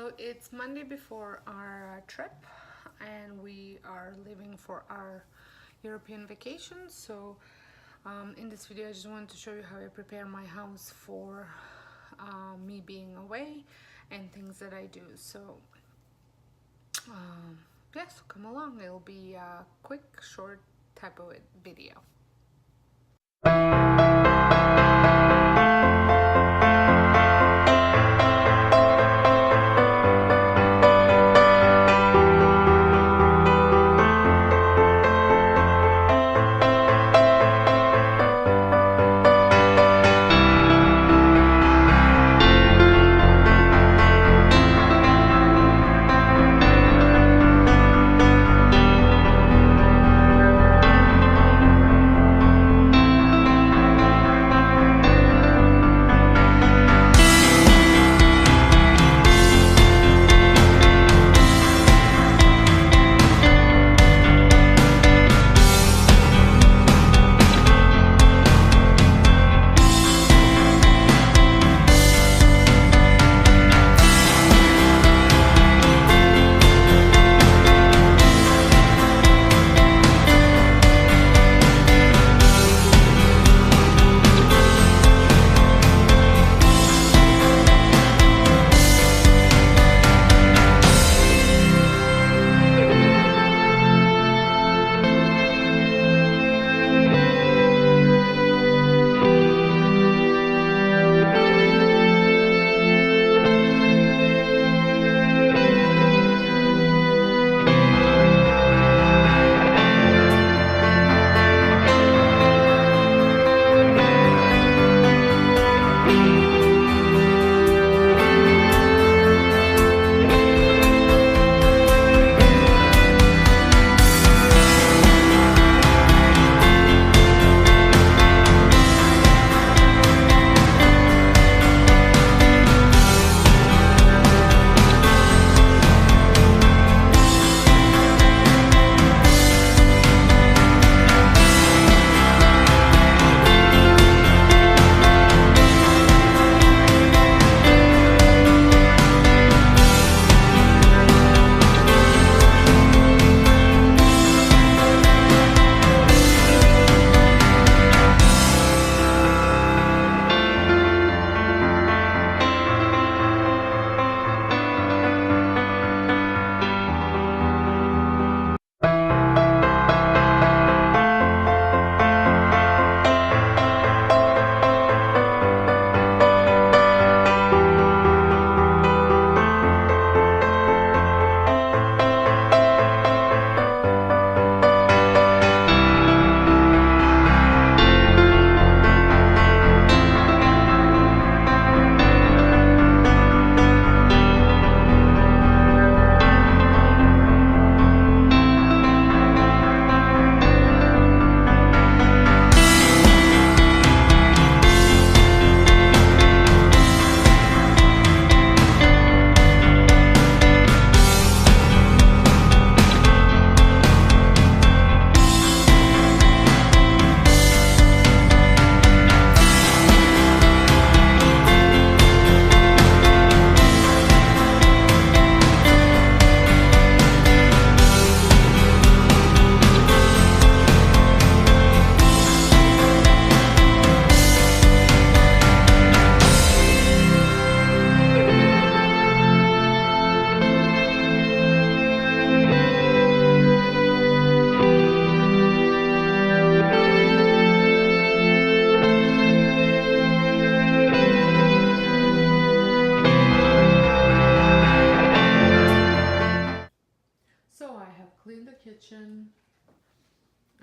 So it's Monday before our trip, and we are leaving for our European vacation. So in this video I just wanted to show you how I prepare my house for me being away and things that I do. So yeah, so come along. It'll be a quick, short type of video.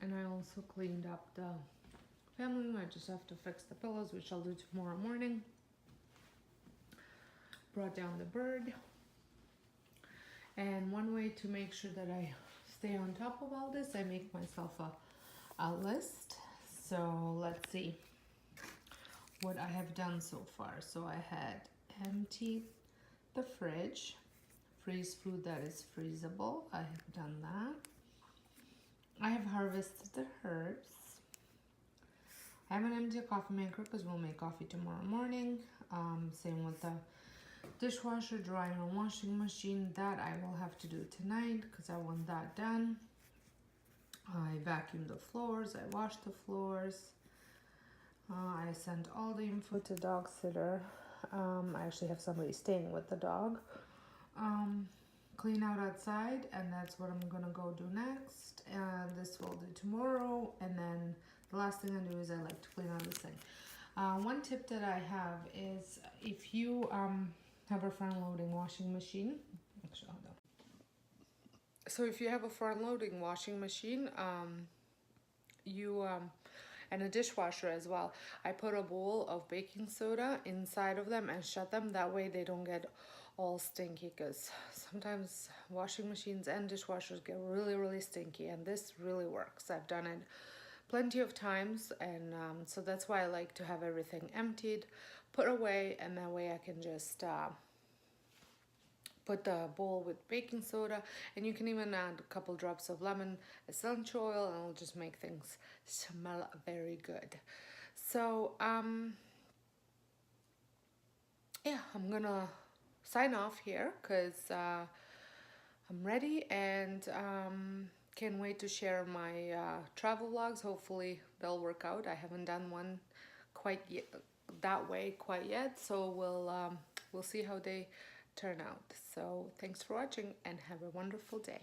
And I also cleaned up the family room. I just have to fix the pillows, which I'll do tomorrow morning. Brought down the bird. And one way to make sure that I stay on top of all this, I make myself a list. So let's see what I have done so far. So I had emptied the fridge, freeze food that is freezable. I have done that. I have harvested the herbs. I haven't emptied a coffee maker because we'll make coffee tomorrow morning. Same with the dishwasher, dryer, and washing machine, that I will have to do tonight because I want that done. I vacuumed the floors, I washed the floors. I sent all the info to dog sitter. I actually have somebody staying with the dog. Clean out outside, and that's what I'm gonna go do next. And this will do tomorrow. And then the last thing I do is I like to clean out this thing. One tip that I have is if you have a front loading washing machine. Actually, hold on. So if you have a front loading washing machine, and a dishwasher as well, I put a bowl of baking soda inside of them and shut them. That way they don't get all stinky, because sometimes washing machines and dishwashers get really stinky, and this really works. I've done it plenty of times, and so that's why I like to have everything emptied, put away, and that way I can just put the bowl with baking soda, and you can even add a couple drops of lemon essential oil, and it'll just make things smell very good. So yeah, I'm gonna sign off here because I'm ready, and can't wait to share my travel vlogs. Hopefully they'll work out. I haven't done one quite yet, that way quite yet, so we'll see how they turn out. So thanks for watching, and have a wonderful day.